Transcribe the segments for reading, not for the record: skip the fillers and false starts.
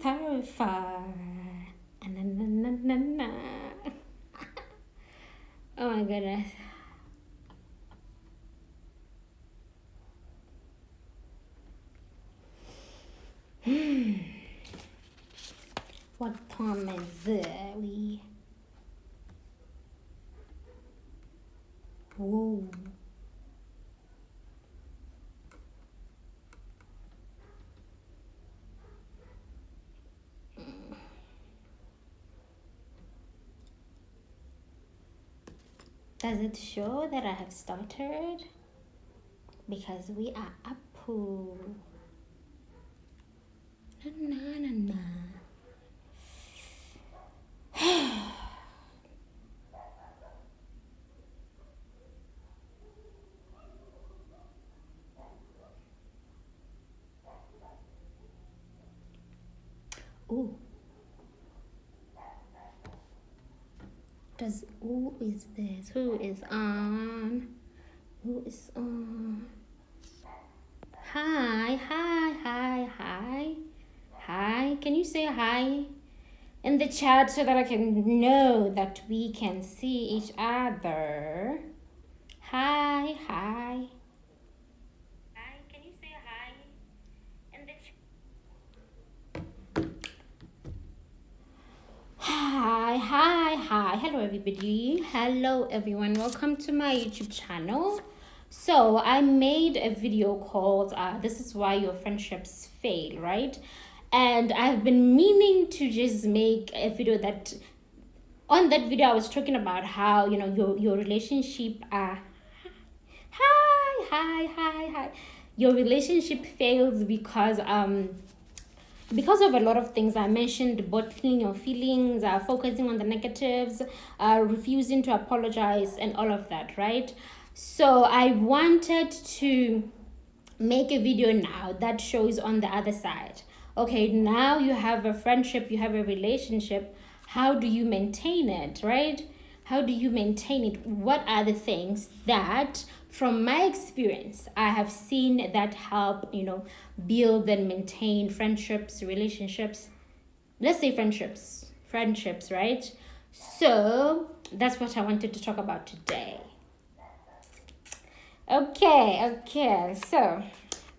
terrified. Na, na, na, na, na. Oh my goodness. What time is it? Whoa. Does it show that I have started? Because we are up. Na, na, na. Ooh. Who is this? Who is on? Who is on? Hi. Hi. Can you say hi in the chat so that I can know that we can see each other? Hi. Hi. Can you say hi in the chat? Hi. Hello, everybody. Hello, everyone. Welcome to my YouTube channel. So I made a video called This Is Why Your Friendships Fail, right? And I've been meaning to just make a video that, on that video, I was talking about how, you know, your relationship, hi. Your relationship fails because of a lot of things I mentioned: bottling your feelings, focusing on the negatives, refusing to apologize, and all of that, right? So I wanted to make a video now that shows on the other side. Okay, now you have a friendship, you have a relationship. How do you maintain it, right? How do you maintain it? What are the things that, from my experience, I have seen that help, you know, build and maintain friendships, relationships? Let's say friendships, right? So that's what I wanted to talk about today. Okay. So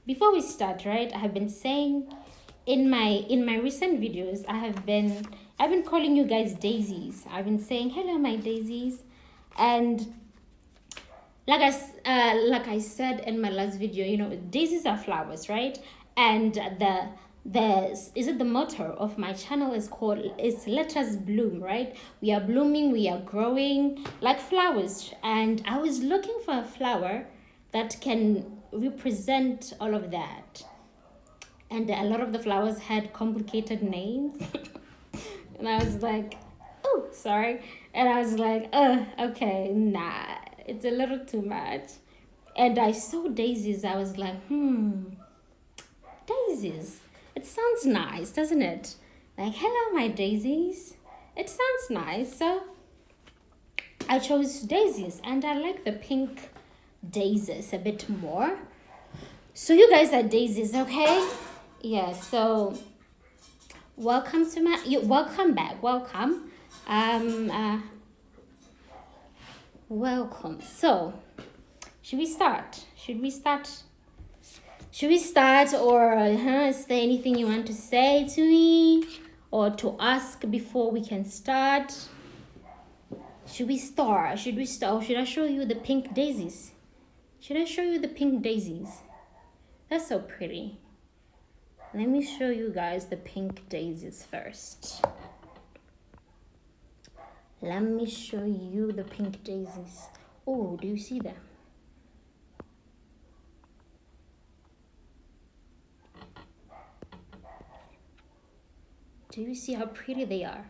before we start, right, I have been saying in my recent videos, I've been calling you guys daisies. I've been saying hello, my daisies, and like I said in my last video, you know, daisies are flowers, right? And the motto of my channel is let us bloom, right? We are blooming, we are growing like flowers, and I was looking for a flower that can represent all of that. And a lot of the flowers had complicated names. And I was like, oh, sorry. And I was like, okay, nah, it's a little too much. And I saw daisies. I was like, daisies. It sounds nice, doesn't it? Like, hello, my daisies. It sounds nice. So I chose daisies, and I like the pink daisies a bit more. So you guys are daisies, okay? Yeah, so welcome to welcome back. Welcome. Welcome. So should we start, or is there anything you want to say to me or to ask before we can start? Should we start, or should I show you the pink daisies? That's so pretty. Let me show you guys the pink daisies first. Let me show you the pink daisies. Oh, do you see them? Do you see how pretty they are?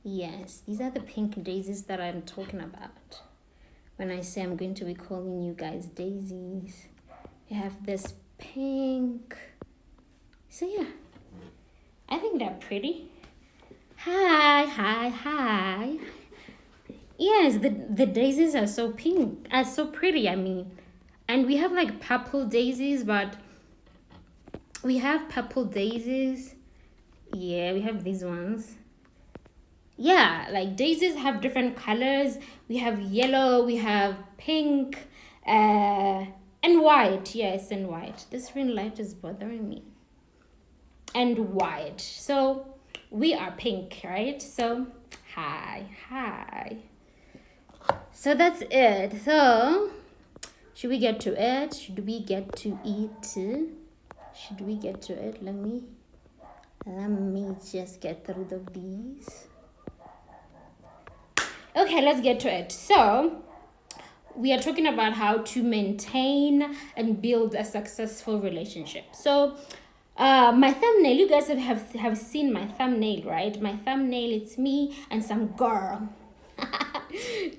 Yes, these are the pink daisies that I'm talking about when I say I'm going to be calling you guys daisies. They have this pink. So yeah, I think they're pretty. Hi. Yes, the daisies are so pink, are so pretty, I mean. And we have like purple daisies, but we have purple daisies. Yeah, we have these ones. Yeah, like daisies have different colors. We have yellow, we have pink, and white. Yes, and white. This ring light is bothering me. And white. So we are pink, right? So hi, hi. So that's it. So should we get to it? Should we get to it? Should we get to it? Let me just get through of these. Okay, let's get to it. So we are talking about how to maintain and build a successful relationship. So my thumbnail, you guys have seen my thumbnail, right? My thumbnail, it's me and some girl.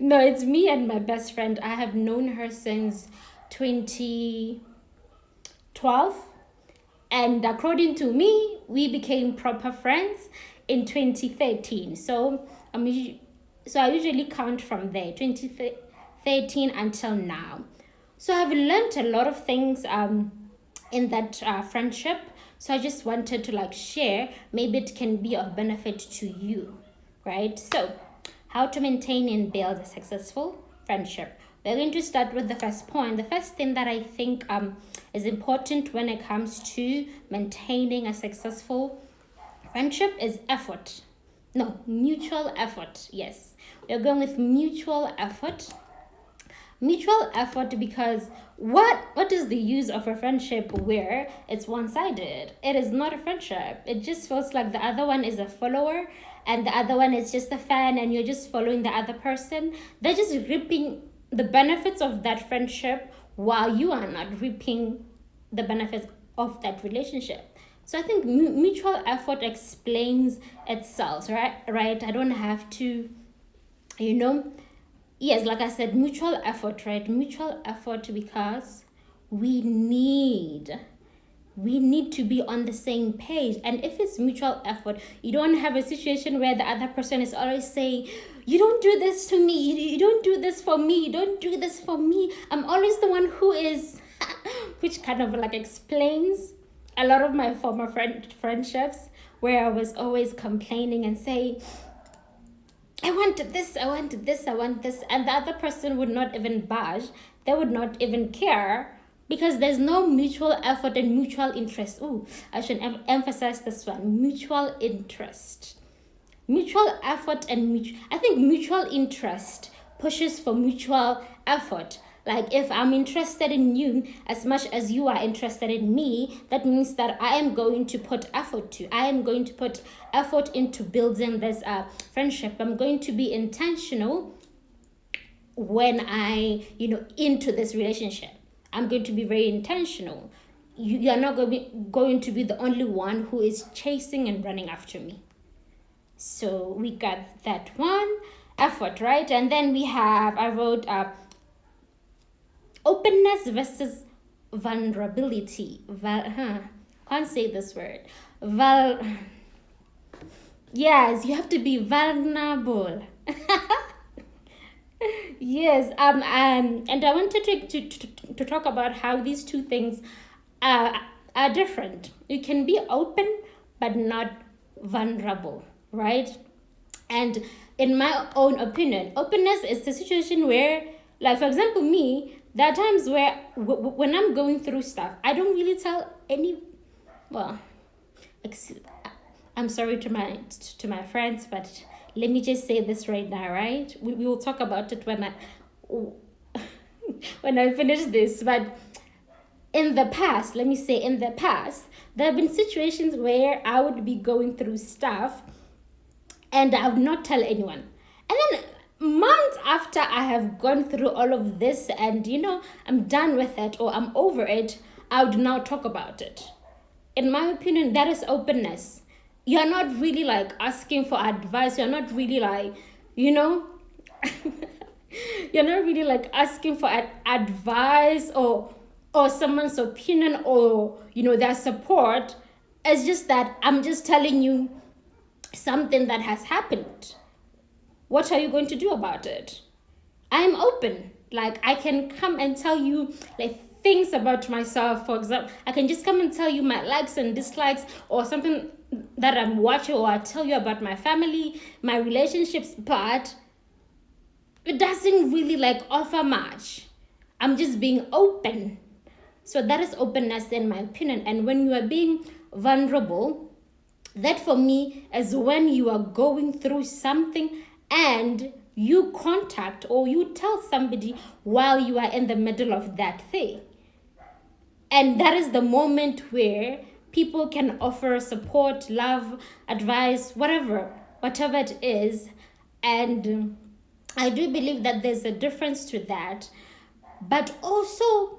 No, it's me and my best friend. I have known her since 2012, and according to me, we became proper friends in 2013. So so I usually count from there, 2013 until now. So I've learned a lot of things in that friendship. So I just wanted to like share. Maybe it can be of benefit to you, right? So how to maintain and build a successful friendship. We're going to start with the first point. The first thing that I think is important when it comes to maintaining a successful friendship is effort. No, mutual effort. Yes, we're going with mutual effort. Mutual effort, because what is the use of a friendship where it's one-sided? It is not a friendship. It just feels like the other one is a follower and the other one is just a fan, and you're just following the other person. They're just reaping the benefits of that friendship while you are not reaping the benefits of that relationship. So I think mutual effort explains itself, right? I don't have to, you know, yes, like I said, mutual effort, right? Mutual effort, because we need to be on the same page. And if it's mutual effort, you don't have a situation where the other person is always saying, you don't do this to me, you don't do this for me, you don't do this for me, I'm always the one who is which kind of like explains a lot of my former friendships, where I was always complaining and saying, I wanted this, I wanted this, I want this, and the other person would not even budge. They would not even care, because there's no mutual effort and mutual interest. Ooh, I should emphasize this one: mutual interest, mutual effort, and I think mutual interest pushes for mutual effort. Like if I'm interested in you as much as you are interested in me, that means that I am going to put effort to. I am going to put effort into building this friendship. I'm going to be intentional when I, into this relationship. I'm going to be very intentional. You're not going to be the only one who is chasing and running after me. So we got that one, effort, right? And then I wrote openness versus vulnerability. Can't say this word. Yes, you have to be vulnerable. Yes, and I wanted to talk about how these two things are different. You can be open but not vulnerable, right? And in my own opinion, openness is the situation where, like for example, me, there are times where when I'm going through stuff, I don't really tell well, I'm sorry to my friends, but let me just say this right now, right? We will talk about it when I finish this. But in the past, let me say, in the past, there have been situations where I would be going through stuff and I would not tell anyone. And then months after I have gone through all of this and, I'm done with it or I'm over it, I would now talk about it. In my opinion, that is openness. You're not really like asking for advice. You're not really like, you're not really like asking for advice or someone's opinion or, their support. It's just that I'm just telling you something that has happened. What are you going to do about it? I am open. Like, I can come and tell you like things about myself. For example, I can just come and tell you my likes and dislikes or something that I'm watching, or I tell you about my family, my relationships, but it doesn't really like offer much. I'm just being open. So that is openness in my opinion. And when you are being vulnerable, that for me is when you are going through something and you contact or you tell somebody while you are in the middle of that thing. And that is the moment where people can offer support, love, advice, whatever it is. And I do believe that there's a difference to that. But also,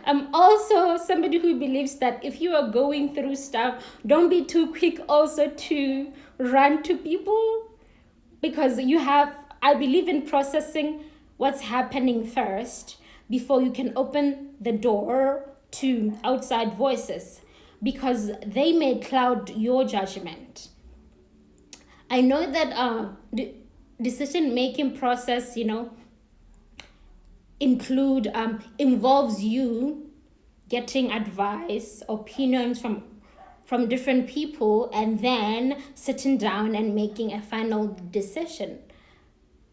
I'm also somebody who believes that if you are going through stuff, don't be too quick also to run to people, because I believe in processing what's happening first before you can open the door to outside voices, because they may cloud your judgment. I know that the decision making process, involves you getting advice, opinions from different people, and then sitting down and making a final decision.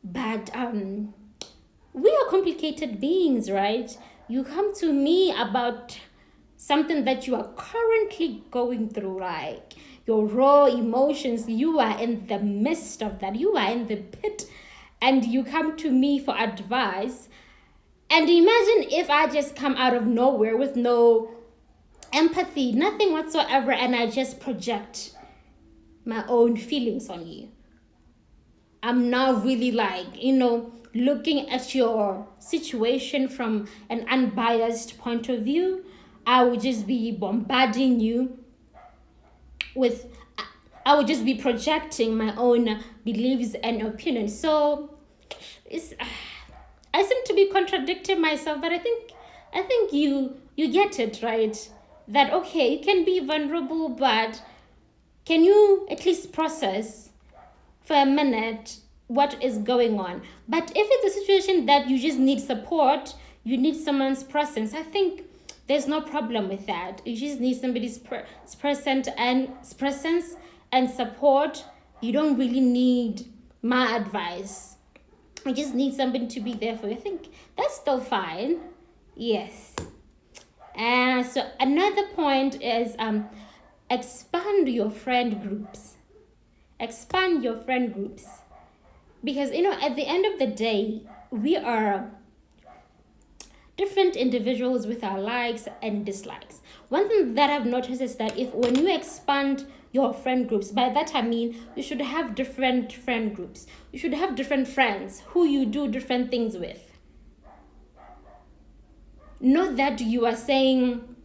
But we are complicated beings, right? You come to me about something that you are currently going through, like your raw emotions. You are in the midst of that. You are in the pit, and you come to me for advice. And imagine if I just come out of nowhere with no empathy, nothing whatsoever, and I just project my own feelings on you. I'm now really looking at your situation from an unbiased point of view. I would just be bombarding you I would just be projecting my own beliefs and opinions. So I seem to be contradicting myself, but I think you get it, right? That okay, you can be vulnerable, but can you at least process for a minute what is going on? But if it's a situation that you just need support, you need someone's presence, I think there's no problem with that. You just need somebody's presence and support. You don't really need my advice. You just need somebody to be there for you. I think that's still fine. Yes. And so another point is expand your friend groups. Expand your friend groups. Because, at the end of the day, we are different individuals with our likes and dislikes. One thing that I've noticed is that when you expand your friend groups, by that I mean you should have different friend groups. You should have different friends who you do different things with. Not that you are saying,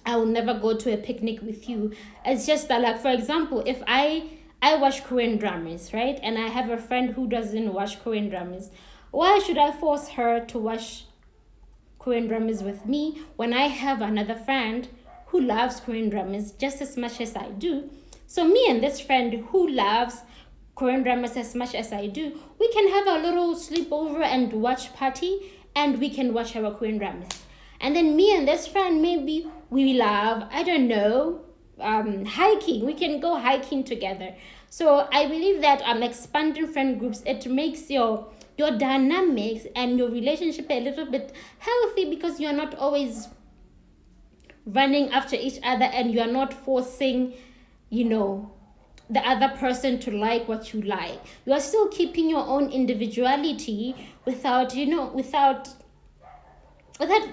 I will never go to a picnic with you. It's just that, like, for example, if I watch Korean dramas, right? And I have a friend who doesn't watch Korean dramas. Why should I force her to watch Korean dramas with me when I have another friend who loves Korean dramas just as much as I do? So me and this friend who loves Korean dramas as much as I do, we can have a little sleepover and watch party, and we can watch our Korean dramas. And then me and this friend, maybe we love, I don't know, hiking. We can go hiking together. So I believe that expanding friend groups, it makes your dynamics and your relationship a little bit healthy, because you're not always running after each other, and you're not forcing, the other person to like what you like. You are still keeping your own individuality without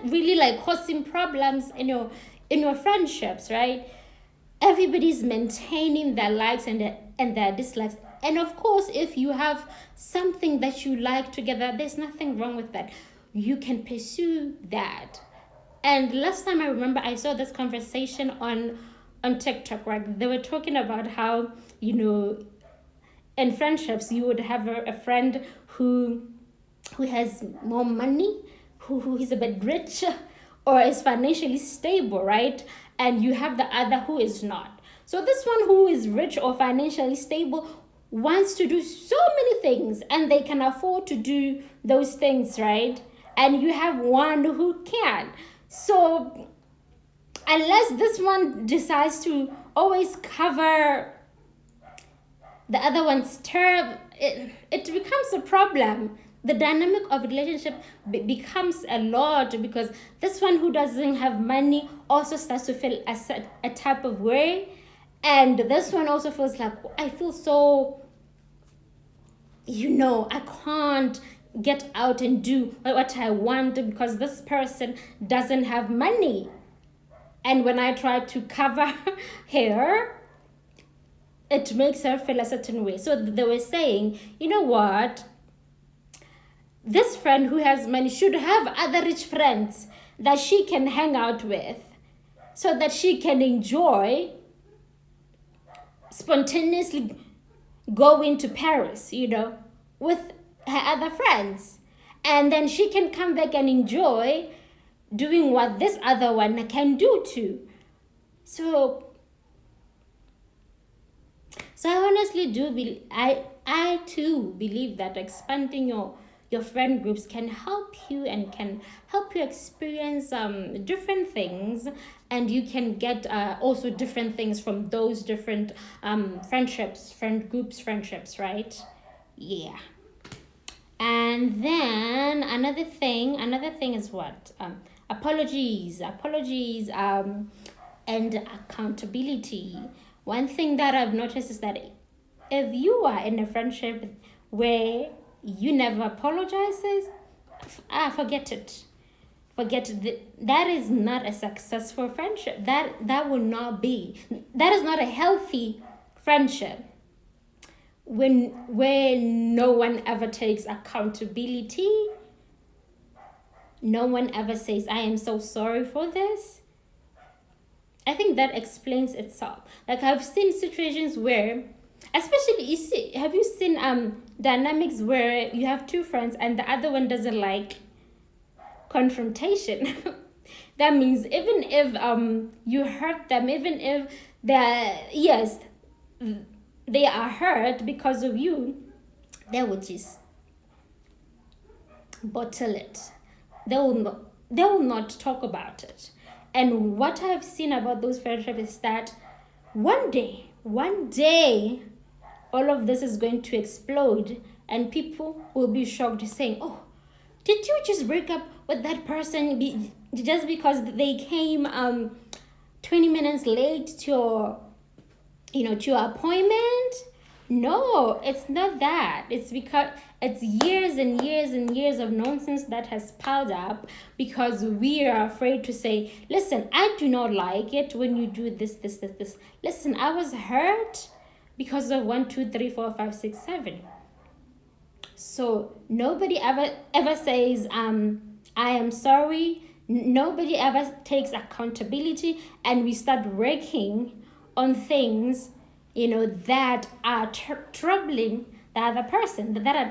really like causing problems in your friendships, right? Everybody's maintaining their likes and their dislikes. And of course, if you have something that you like together, there's nothing wrong with that. You can pursue that. And last time I remember I saw this conversation on TikTok, right? They were talking about how, in friendships, you would have a friend who has more money, who is a bit rich or is financially stable, right? And you have the other who is not. So this one who is rich or financially stable wants to do so many things, and they can afford to do those things, right? And you have one who can't. So unless this one decides to always cover the other one's term, it becomes a problem. The dynamic of relationship becomes a lot, because this one who doesn't have money also starts to feel a type of way, and this one also feels like, I feel so, I can't get out and do what I want because this person doesn't have money. And when I try to cover her, it makes her feel a certain way. So they were saying, you know what? This friend who has money should have other rich friends that she can hang out with, so that she can enjoy spontaneously going to Paris, with her other friends. And then she can come back and enjoy doing what this other one can do too. So I honestly do believe, I too believe that expanding your friend groups can help you and can help you experience different things, and you can get also different things from those different friend groups, right? Yeah. And then another thing is what? Apologies, and accountability. One thing that I've noticed is that if you are in a friendship where you never apologizes, forget it. That is not a successful friendship. That will not be. That is not a healthy friendship. Where no one ever takes accountability, no one ever says, I am so sorry for this. I think that explains itself. Like, I've seen situations where, especially, have you seen dynamics where you have two friends and the other one doesn't like confrontation? That means even if you hurt them, even if they are hurt because of you, they will just bottle it. They will not talk about it. And what I've seen about those friendships is that one day, all of this is going to explode, and people will be shocked, saying, oh, did you just break up with that person just because they came 20 minutes late to your appointment? No, it's not that. It's because it's years and years and years of nonsense that has piled up, because we are afraid to say, listen, I do not like it when you do this. Listen, I was hurt because of 1, 2, 3, 4, 5, 6, 7. So nobody ever says, I am sorry. Nobody ever takes accountability, and we start working on things that are troubling the other person, that are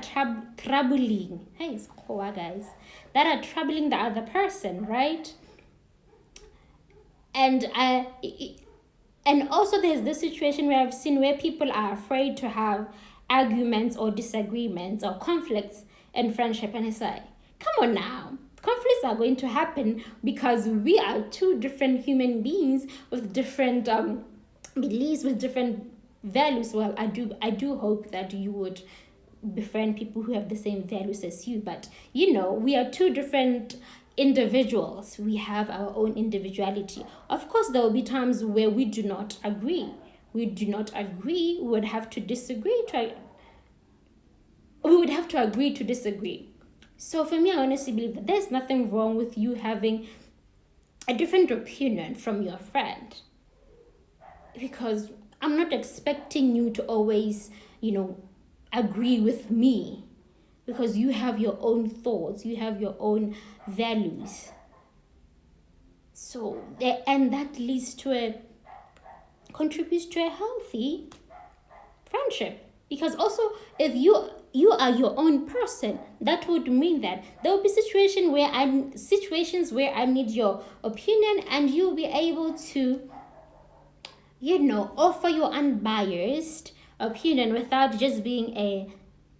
troubling. Hey, it's cool, guys. That are troubling the other person, right? And also there's this situation where I've seen where people are afraid to have arguments or disagreements or conflicts in friendship, and it's like, come on now. Conflicts are going to happen because we are two different human beings with different beliefs, with different values. Well, I do hope that you would befriend people who have the same values as you, but we are two different individuals. We have our own individuality. Of course, there will be times where we do not agree. We would have to disagree we would have to agree to disagree. So for me, I honestly believe that there's nothing wrong with you having a different opinion from your friend, because I'm not expecting you to always, agree with me, because you have your own thoughts, you have your own values. So, and that contributes to a healthy friendship. Because also, if you are your own person, that would mean that there will be situations where I need your opinion, and you'll be able to offer your unbiased opinion without just being a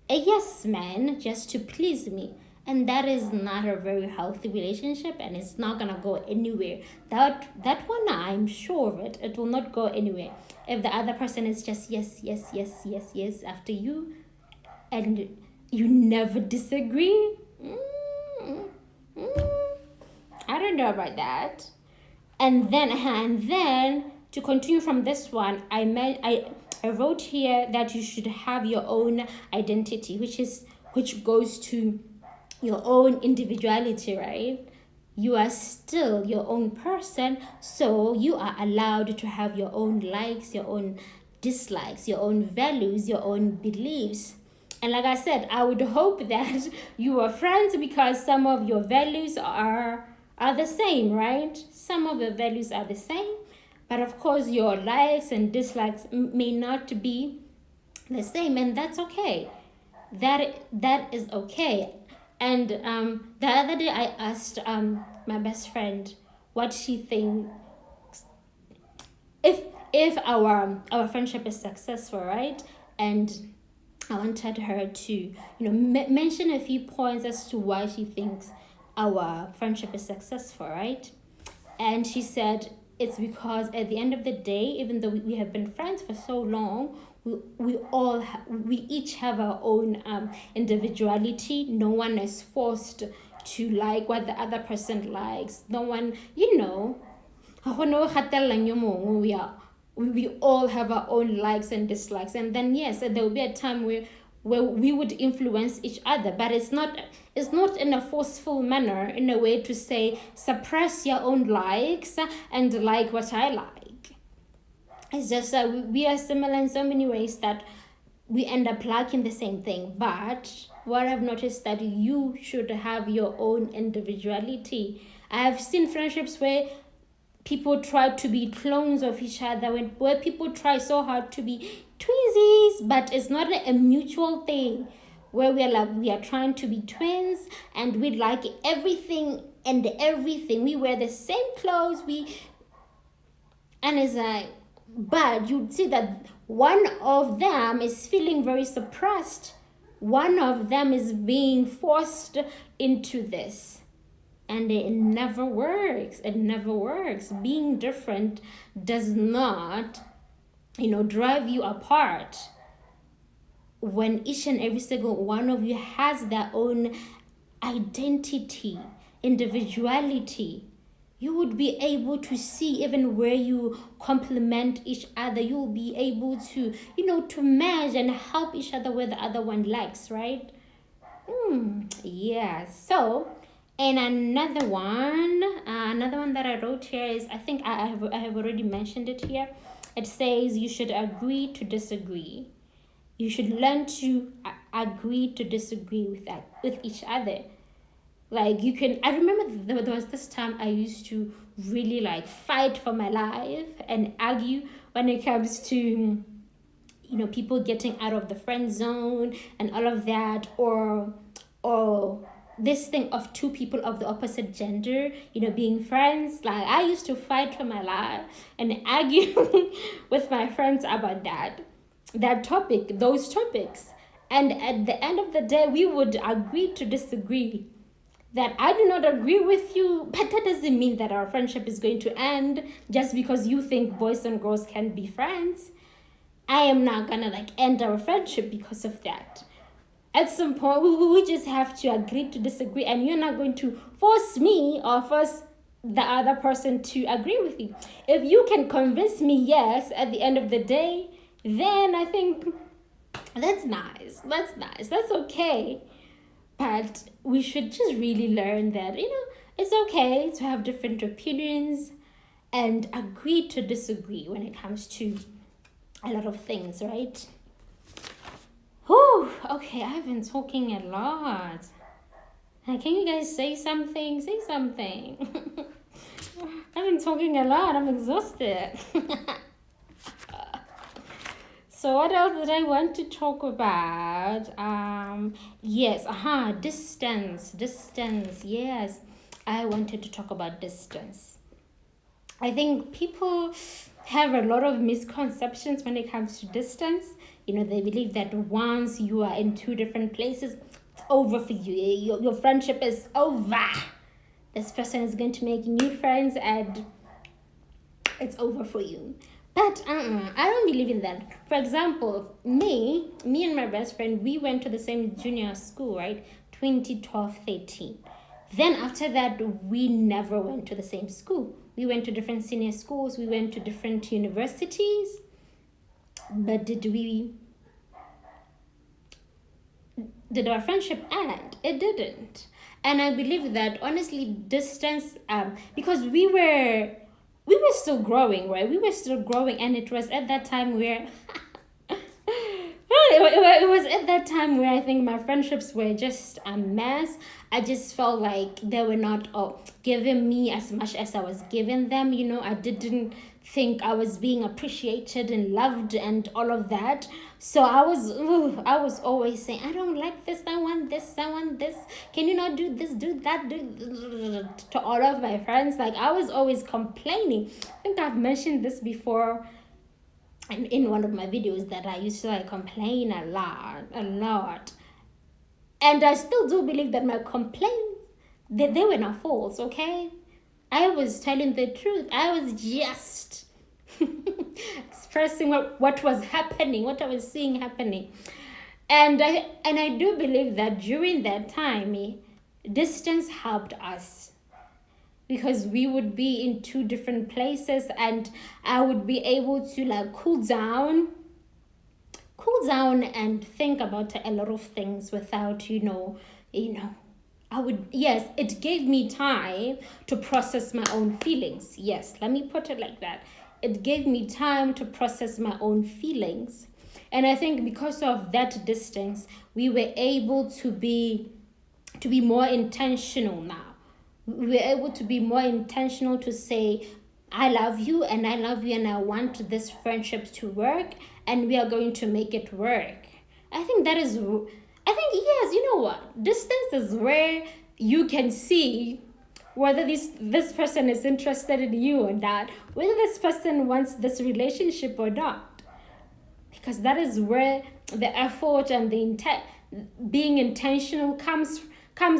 yes man just to please me. And that is not a very healthy relationship, and it's not gonna go anywhere. That one, I'm sure of it. It will not go anywhere if the other person is just yes, yes, yes, yes, yes after you, and you never disagree. I don't know about that. And then to continue from this one, I wrote here that you should have your own identity, which goes to your own individuality, right? You are still your own person, so you are allowed to have your own likes, your own dislikes, your own values, your own beliefs. And like I said, I would hope that you are friends because some of your values are the same, right? Some of the values are the same, but of course your likes and dislikes may not be the same, and that's okay. That is okay. And the other day I asked my best friend what she thinks if our friendship is successful, right? And I wanted her to mention a few points as to why she thinks our friendship is successful, right? And she said it's because at the end of the day, even though we have been friends for so long, we each have our own individuality. No one is forced to like what the other person likes. No one, we all have our own likes and dislikes, and then yes, there will be a time where we would influence each other, but it's not in a forceful manner, in a way to say suppress your own likes and like what I like. It's just that we are similar in so many ways that we end up liking the same thing. But what I've noticed that you should have your own individuality. I have seen friendships where people try to be clones of each other, where people try so hard to be twinsies, but it's not a mutual thing, where we are trying to be twins and we like everything and everything. We wear the same clothes, and it's like, but you'd see that one of them is feeling very suppressed. One of them is being forced into this. And it never works. It never works. Being different does not, drive you apart. When each and every single one of you has their own identity, individuality, you would be able to see even where you complement each other. You will be able to, to match and help each other where the other one lacks, right? Yeah. So, and another one that I wrote here is, I think I have already mentioned it here. It says you should agree to disagree. You should learn to agree to disagree with each other. Like I remember there was this time I used to really fight for my life and argue when it comes to, people getting out of the friend zone and all of that, or this thing of two people of the opposite gender, being friends. Like I used to fight for my life and argue with my friends about those topics. And at the end of the day, we would agree to disagree. That I do not agree with you, but that doesn't mean that our friendship is going to end just because you think boys and girls can be friends. I am not gonna end our friendship because of that. At some point, we just have to agree to disagree, and you're not going to force me or force the other person to agree with you. If you can convince me yes at the end of the day, then I think that's nice. That's okay. But we should just really learn that, it's okay to have different opinions and agree to disagree when it comes to a lot of things, right? Whew, okay, I've been talking a lot. Can you guys say something? Say something. I've been talking a lot. I'm exhausted. So what else did I want to talk about? Yes, distance. Yes, I wanted to talk about distance. I think people have a lot of misconceptions when it comes to distance. They believe that once you are in two different places, it's over for you. Your friendship is over. This person is going to make new friends and it's over for you. But I don't believe in that. For example, me and my best friend, we went to the same junior school, right? 2012-13. Then after that, we never went to the same school. We went to different senior schools. We went to different universities. But did our friendship end? It didn't. And I believe that honestly, distance, because we were still growing, right? We were still growing, and it was at that time where it was at that time where I think my friendships were just a mess. I just felt like they were not giving me as much as I was giving them. I didn't think I was being appreciated and loved and all of that. So I was always saying, I don't like this, I want this, I want this. Can you not do this, do that, do to all of my friends? Like, I was always complaining. I think I've mentioned this before in one of my videos, that I used to complain a lot. And I still do believe that my complaints, they were not false, okay? I was telling the truth. I was just expressing what was happening, what I was seeing happening. And I do believe that during that time, distance helped us, because we would be in two different places, and I would be able to cool down and think about a lot of things without yes, it gave me time to process my own feelings. Yes, let me put it like that. It gave me time to process my own feelings. And I think because of that distance, we were able to be more intentional now. We were able to be more intentional to say, I love you and I love you and I want this friendship to work and we are going to make it work. Yes, you know what? Distance is where you can see whether this person is interested in you or not, whether this person wants this relationship or not. Because that is where the effort and the being intentional comes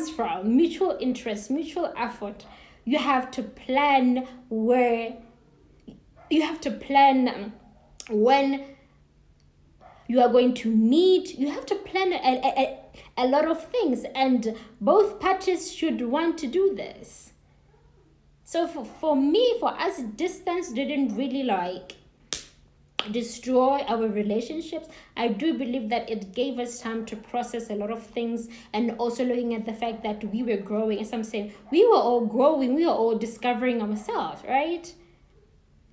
from. Mutual interest, mutual effort. You have to plan when you are going to meet. You have to plan a lot of things, and both parties should want to do this. So for us, distance didn't really destroy our relationships. I do believe that it gave us time to process a lot of things, and also looking at the fact that we were growing. As I'm saying, we were all growing, we were all discovering ourselves, right?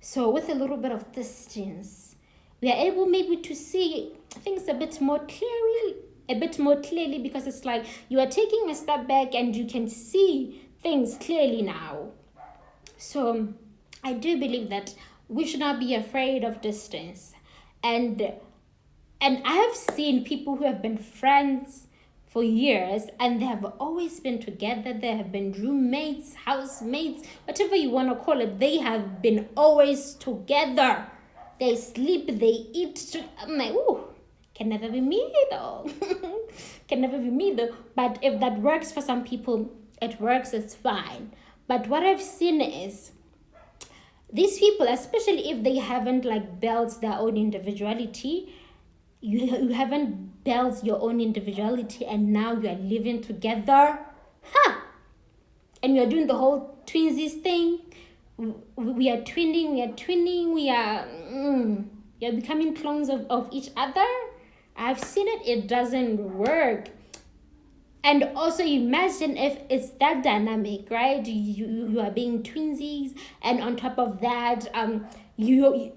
So with a little bit of distance, we are able maybe to see things a bit more clearly, because it's like you are taking a step back and you can see things clearly now. So I do believe that we should not be afraid of distance. And I have seen people who have been friends for years and they have always been together. They have been roommates, housemates, whatever you want to call it. They have been always together. They sleep, they eat. I'm like, ooh, can never be me though. Can never be me though. But if that works for some people, it works, it's fine. But what I've seen is these people, especially if they haven't built their own individuality, you haven't built your own individuality, and now you are living together, and you are doing the whole twinsies thing. We are twinning, we are becoming clones of each other. I've seen it doesn't work. And also imagine if it's that dynamic, right? You are being twinsies, and on top of that, you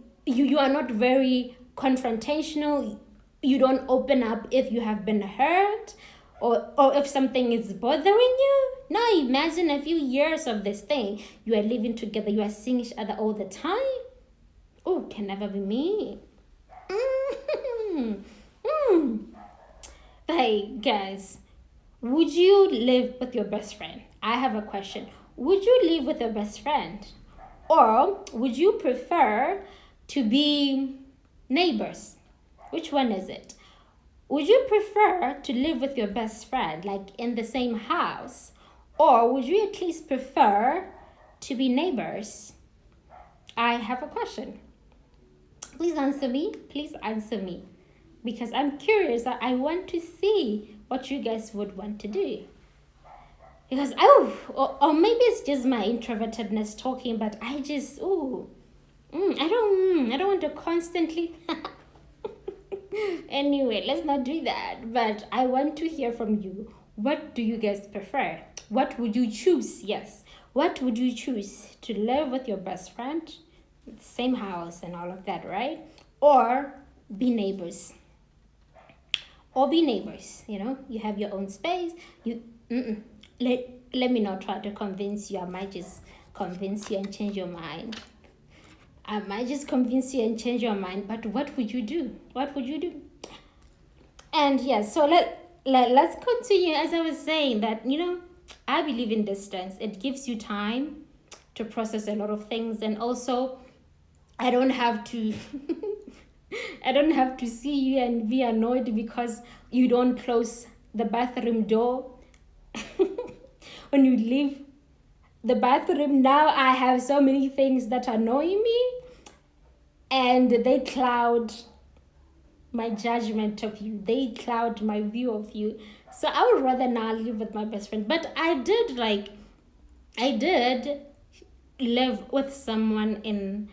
are not very confrontational. You don't open up if you have been hurt or if something is bothering you. Now imagine a few years of this thing. You are living together, you are seeing each other all the time. Oh, can never be me. Hey guys, would you live with your best friend? I have a question. Would you live with your best friend? Or would you prefer to be neighbors? Which one is it? Would you prefer to live with your best friend, like in the same house? Or would you at least prefer to be neighbors? I have a question. Please answer me. Please answer me. Because I'm curious. I want to see what you guys would want to do. Because, or maybe it's just my introvertedness talking, but I just, I don't want to constantly. Anyway, let's not do that. But I want to hear from you. What do you guys prefer? What would you choose? Yes. What would you choose? To live with your best friend, same house and all of that, right? Or be neighbors. Or be neighbors, you have your own space. Let me not try to convince you. I might just convince you and change your mind. But what would you do? And yes, so let's continue. As I was saying, that I believe in distance. It gives you time to process a lot of things, and also I don't have to see you and be annoyed because you don't close the bathroom door when you leave the bathroom. Now I have so many things that annoy me, and they cloud my judgment of you. They cloud my view of you. So I would rather not live with my best friend. But I did live with someone in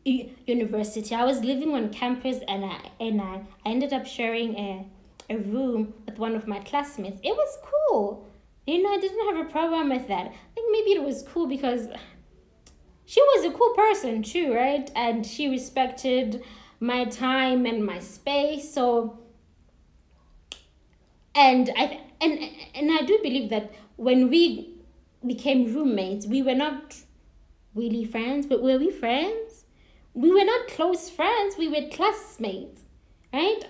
university. I was living on campus, and I ended up sharing a room with one of my classmates. It was cool. I didn't have a problem with that. I think maybe it was cool because she was a cool person too, right? And she respected my time and my space. So, and I do believe that when we became roommates, we were not really friends, but were we friends? We were not close friends. We were classmates, right?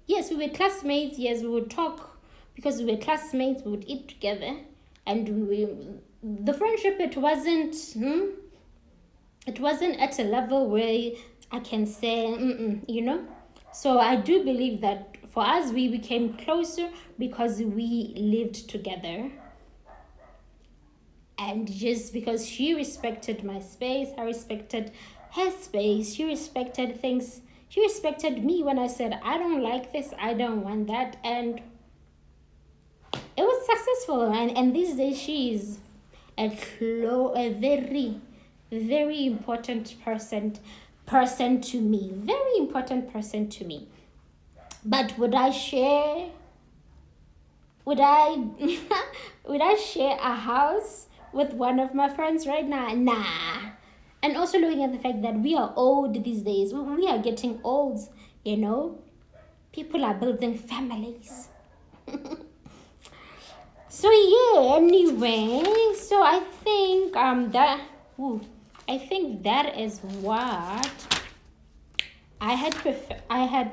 Yes, we were classmates. Yes, we would talk because we were classmates. We would eat together, and the friendship, it wasn't at a level where I can say, So I do believe that for us, we became closer because we lived together. And just because she respected my space, I respected her space. She respected things. She respected me when I said, I don't like this, I don't want that. And it was successful. And these days, she is a very, very important person to me. Very important person to me. But would I share would I share a house with one of my friends right now? Nah. And also looking at the fact that we are old these days. We are getting old, People are building families. So yeah, anyway, so I think that is what I had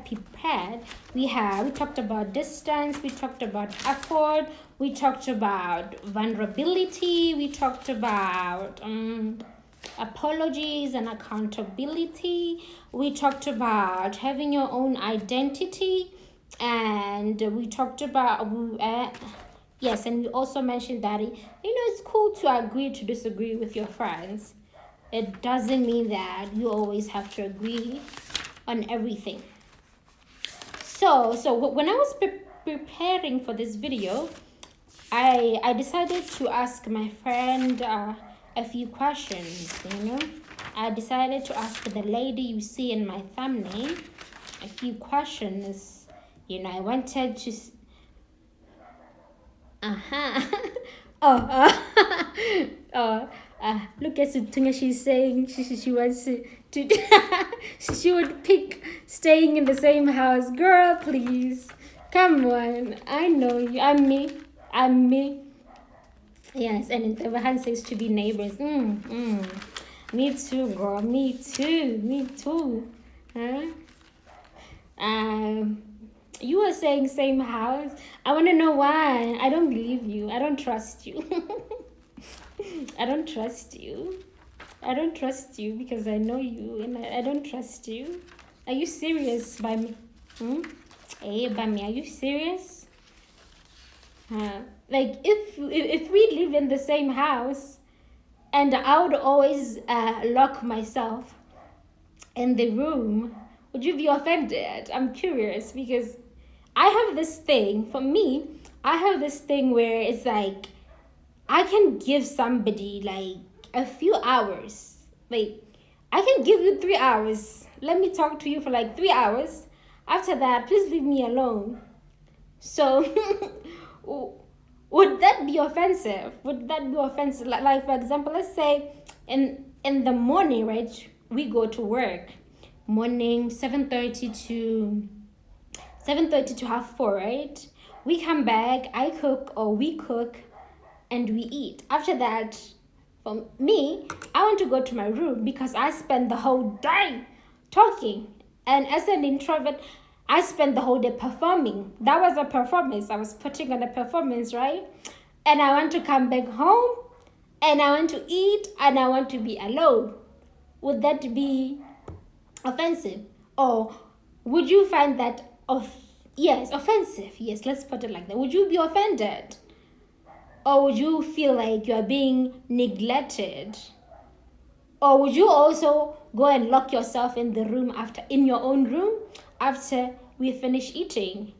prepared. We talked about distance, we talked about effort, we talked about vulnerability, we talked about apologies and accountability, we talked about having your own identity, and we talked about yes, and we also mentioned that it's cool to agree to disagree with your friends. It doesn't mean that you always have to agree on everything. So when I was preparing for this video, I decided to ask my friend a few questions. I decided to ask the lady you see in my thumbnail a few questions. I wanted to look at Sutunga. She's saying she wants to she would pick staying in the same house. Girl, please, come on. I know you. I'm me. Yes, and the hand says to be neighbors. Me too, girl. Me too. Huh? You were saying same house. I want to know why. I don't believe you. I don't trust you. I don't trust you because I know you, and I don't trust you. Are you serious by me? Hey, by me, are you serious? Like if we live in the same house, and I would always lock myself in the room, would you be offended? I'm curious because I have this thing. For me, I have this thing where it's like I can give somebody like a few hours. Like I can give you 3 hours. Let me talk to you for like 3 hours. After that, please leave me alone. So would that be offensive? Would that be offensive? Like for example, let's say in the morning, right? We go to work. Morning 7:30 to 4:30, right? We come back, I cook or we cook, and we eat. After that, for me, I want to go to my room because I spend the whole day talking. And as an introvert, I spent the whole day performing. That was a performance. I was putting on a performance, right? And I want to come back home and I want to eat and I want to be alone. Would that be offensive? Or would you find that yes, offensive? Yes, let's put it like that. Would you be offended? Or would you feel like you are being neglected? Or would you also go and lock yourself in the room in your own room after we finish eating?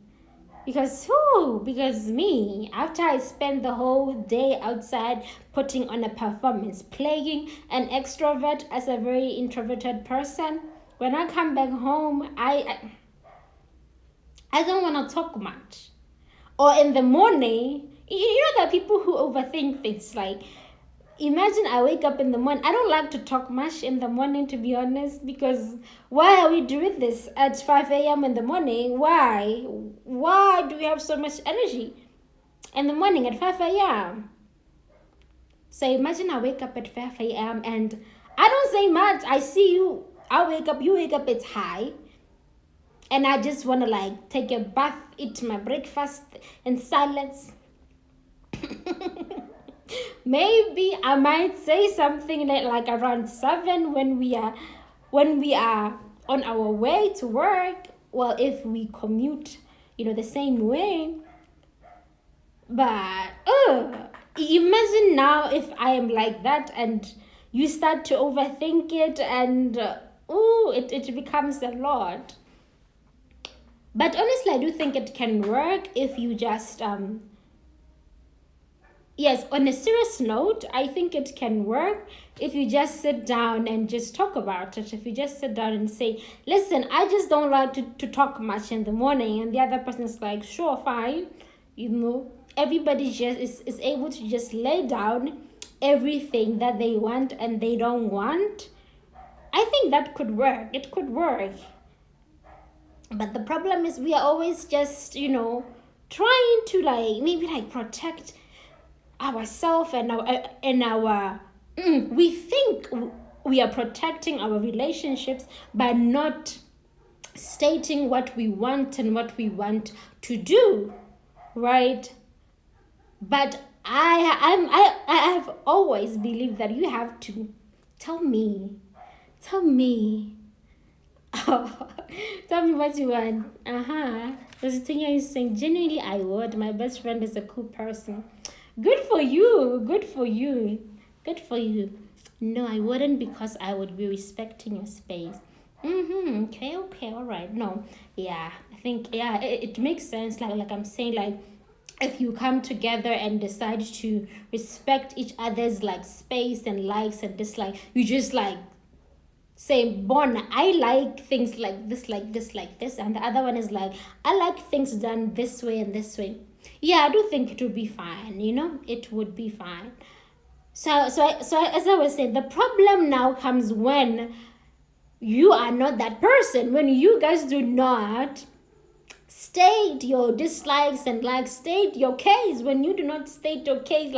Because me, after I spend the whole day outside putting on a performance, playing an extrovert as a very introverted person, when I come back home, I don't want to talk much. Or in the morning, you know there are people who overthink things. Like, imagine I wake up in the morning. I don't like to talk much in the morning, to be honest, because why are we doing this at 5 a.m. in the morning? Why? Why do we have so much energy in the morning at 5 a.m.? So imagine I wake up at 5 a.m. and I don't say much. I see you. I wake up. You wake up. It's high. And I just want to like take a bath, eat my breakfast in silence. Maybe I might say something like around 7 when we are on our way to work. Well, if we commute, the same way. But imagine now if I am like that and you start to overthink it and it becomes a lot. But honestly, I do think it can work if you just, yes, on a serious note, I think it can work if you just sit down and just talk about it. If you just sit down and say, listen, I just don't like to talk much in the morning. And the other person is like, sure, fine. Everybody just is able to just lay down everything that they want and they don't want. I think that could work. It could work. But the problem is we are always just, trying to maybe protect ourselves and our we think we are protecting our relationships by not stating what we want and what we want to do, right? But I have always believed that you have to tell me. Tell me what you want. Because Tanya is saying, genuinely, I would. My best friend is a cool person. Good for you. No, I wouldn't because I would be respecting your space. Okay, all right. No, yeah, I think, yeah, it makes sense. Like I'm saying, like, if you come together and decide to respect each other's space and likes and dislikes, you just say, Bon, I like things like this, and the other one is like, I like things done this way and this way. Yeah, I do think it would be fine, it would be fine. So as I was saying, the problem now comes when you are not that person, when you guys do not state your dislikes and state your case. When you do not state your case,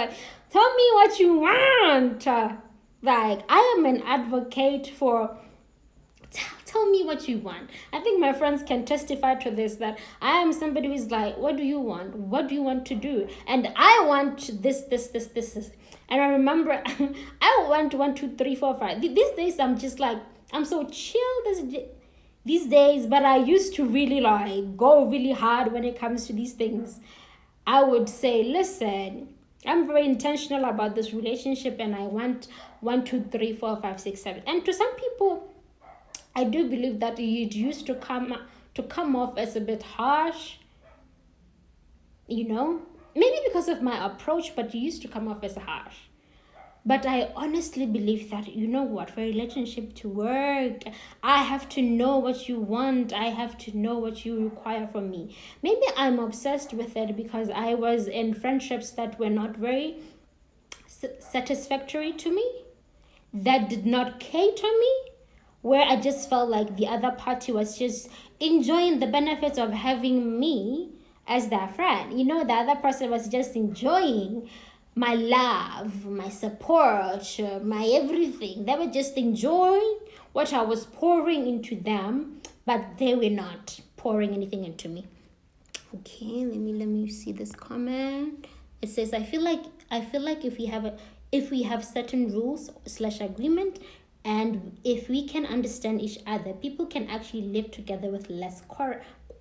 tell me what you want. I am an advocate for tell me what you want. I think my friends can testify to this, that I am somebody who is like, what do you want? What do you want to do? And I want this. And I remember I want 1, 2, 3, 4, 5. These days I'm just I'm so chill. these days, but I used to really like go really hard when it comes to these things. I would say, listen, I'm very intentional about this relationship and I want 1, 2, 3, 4, 5, 6, 7. And to some people, I do believe that it used to come off as a bit harsh, maybe because of my approach, but it used to come off as harsh. But I honestly believe that, for a relationship to work, I have to know what you want. I have to know what you require from me. Maybe I'm obsessed with it because I was in friendships that were not very satisfactory to me, that did not cater me, where I just felt like the other party was just enjoying the benefits of having me as their friend. The other person was just enjoying my love, my support, my everything. They were just enjoying what I was pouring into them, but they were not pouring anything into me. Okay, let me see this comment. It says, I feel like if we have certain rules / agreement, and if we can understand each other, people can actually live together with less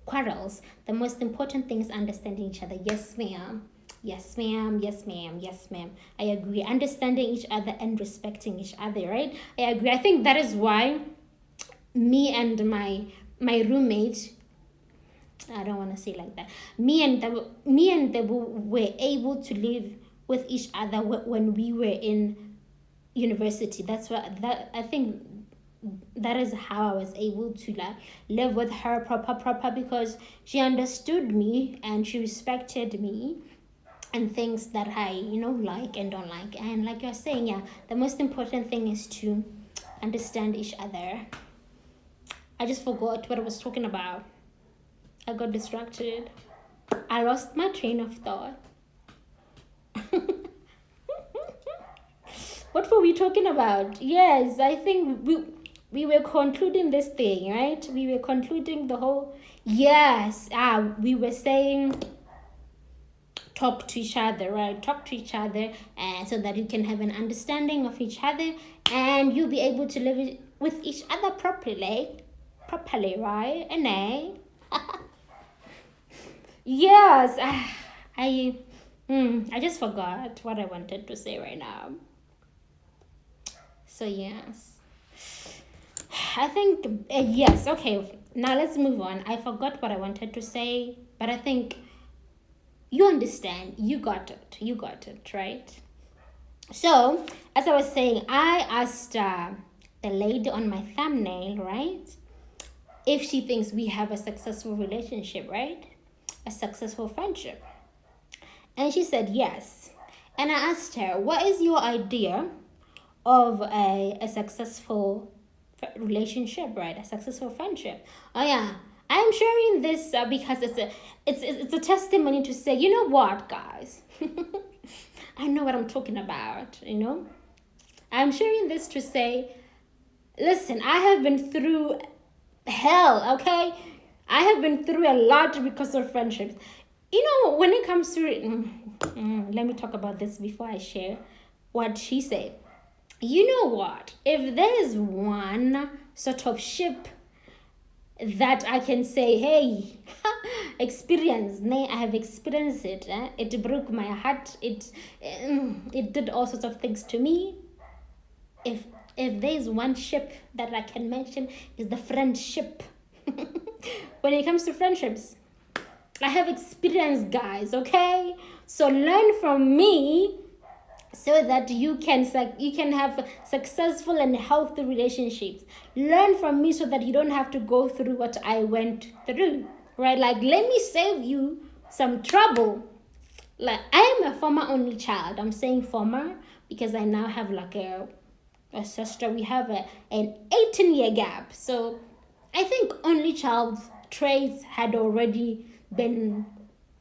quarrels. The most important thing is understanding each other. Yes, ma'am. Yes, ma'am. Yes, ma'am. Yes, ma'am. I agree. Understanding each other and respecting each other, right? I agree. I think that is why me and my roommate, I don't want to say like that. Me and they were able to live with each other when we were in university. That's what that I think that is how I was able to like live with her proper because she understood me and she respected me and things that I like and don't like. And like you're saying, yeah, the most important thing is to understand each other. I just forgot what I was talking about. I got distracted. I lost my train of thought. What were we talking about? Yes, I think we were concluding this thing, right? We were concluding the whole. Yes, we were saying talk to each other, right? Talk to each other, and so that you can have an understanding of each other, and you'll be able to live with each other properly, right? And yes, I just forgot what I wanted to say right now. So yes, I think yes. Okay, now let's move on. I forgot what I wanted to say, but I think you understand. You got it, right? So as I was saying, I asked the lady on my thumbnail, right, if she thinks we have a successful relationship, right, a successful friendship, and she said yes. And I asked her, what is your idea of a successful relationship, right? A successful friendship. Oh yeah, I'm sharing this because it's a testimony to say, you know what, guys, I know what I'm talking about. I'm sharing this to say, listen, I have been through hell. Okay, I have been through a lot because of friendships. When it comes to let me talk about this before I share what she said. You know what? If there is one sort of ship that I can say, hey, experience, I have experienced it. It broke my heart. It did all sorts of things to me. If there is one ship that I can mention, is the friendship. When it comes to friendships, I have experience, guys. Okay, so learn from me, so that you can have successful and healthy relationships. Learn from me so that you don't have to go through what I went through, right? Like, let me save you some trouble. Like, I am a former only child. I'm saying former because I now have like a sister. We have an 18-year gap. So I think only child traits had already been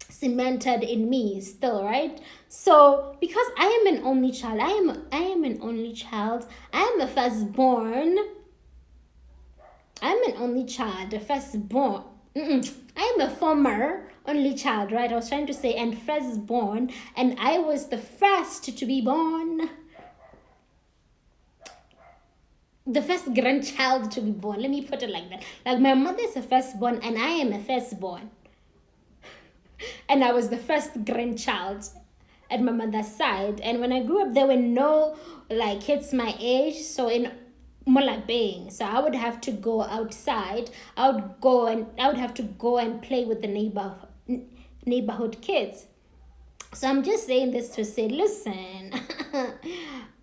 cemented in me still, right? So because I am an only child, I am an only child, I am a firstborn, I'm an only child, a firstborn. I am a former only child, right? I was trying to say, and firstborn, and I was the first to be born. the first grandchild to be born. Let me put it like that. Like my mother is a firstborn and I am a firstborn. And I was the first grandchild at my mother's side. And when I grew up, there were no like kids my age. So in Molabeng, so I would have to go outside. I would have to go and play with the neighborhood kids. So I'm just saying this to say, listen,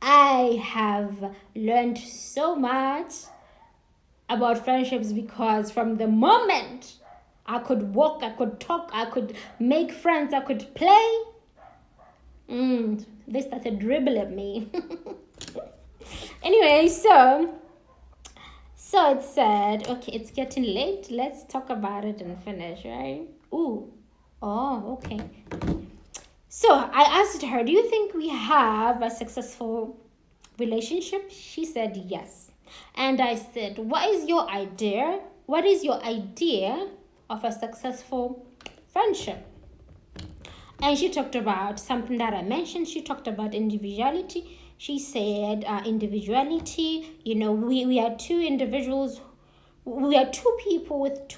I have learned so much about friendships because from the moment I could walk, I could talk, I could make friends, I could play, they started dribbling me. Anyway, so it said, okay, it's getting late. Let's talk about it and finish, right? Ooh, oh, okay. So I asked her, do you think we have a successful relationship? She said yes. And I said, what is your idea? What is your idea of a successful friendship? And she talked about something that I mentioned. She talked about individuality. She said individuality, we are two individuals. We are two people with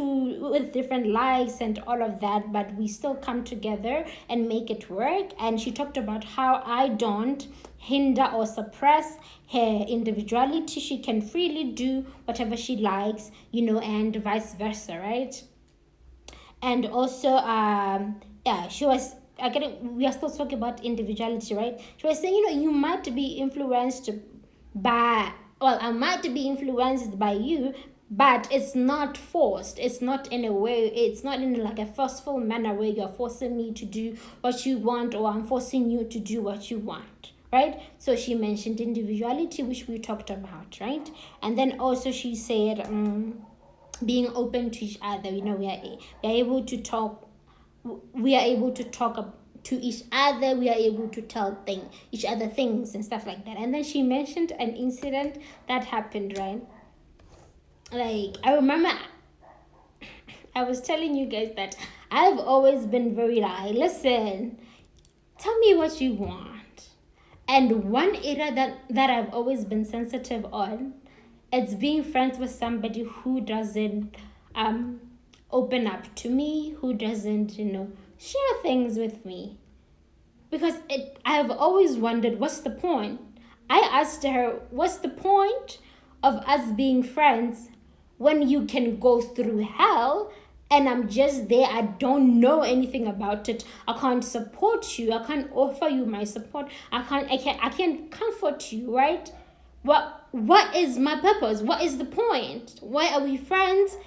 different likes and all of that, but we still come together and make it work. And she talked about how I don't hinder or suppress her individuality. She can freely do whatever she likes, and vice versa, right? And also, we are still talking about individuality, right? She was saying, you might be influenced by, I might be influenced by you, but it's not forced. It's not in a way, it's not in like a forceful manner where you're forcing me to do what you want or I'm forcing you to do what you want, right? So she mentioned individuality, which we talked about, right? And then also she said being open to each other. We are able to talk to each other. We are able to tell each other things and stuff like that. And then she mentioned an incident that happened, right? Like, I remember I was telling you guys that I've always been very like, listen, tell me what you want. And one area that I've always been sensitive on, it's being friends with somebody who doesn't open up to me, who doesn't, share things with me. Because I've always wondered, what's the point? I asked her, what's the point of us being friends when you can go through hell and I'm just there? I don't know anything about it. I can't support you. I can't offer you my support. I can't comfort you, right? What is my purpose? What is the point? Why are we friends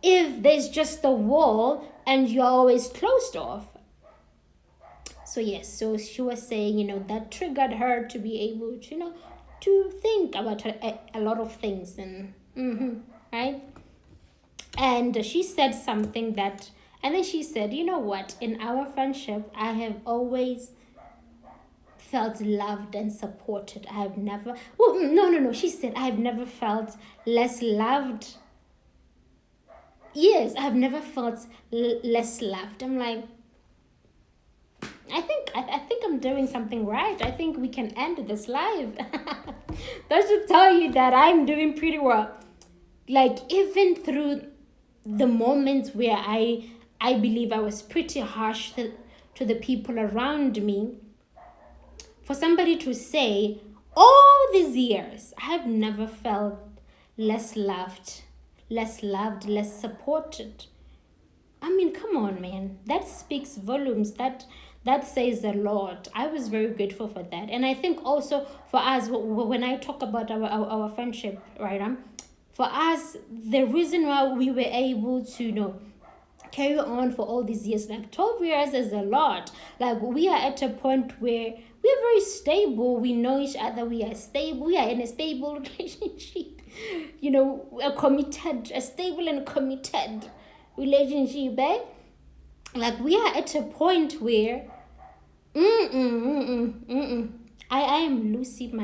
if there's just a wall and you're always closed off? So yes, so she was saying, that triggered her to be able to, to think about a lot of things and right? And she said something and then she said, what? In our friendship, I have always felt loved and supported. I have never, no. She said, I have never felt less loved. Yes, I have never felt less loved. I'm like, I think I'm doing something right. I think we can end this live. That should tell you that I'm doing pretty well. Like, even through the moments where I believe I was pretty harsh to the people around me, for somebody to say, all these years, I have never felt less loved, less supported. I mean, come on, man. That speaks volumes. That says a lot. I was very grateful for that. And I think also for us, when I talk about our friendship, right, for us, the reason why we were able to, carry on for all these years, like 12 years is a lot. Like, we are at a point where we're very stable. We know each other. We are stable. We are in a stable relationship. A stable and committed relationship, eh? Like, we are at a point where I am losing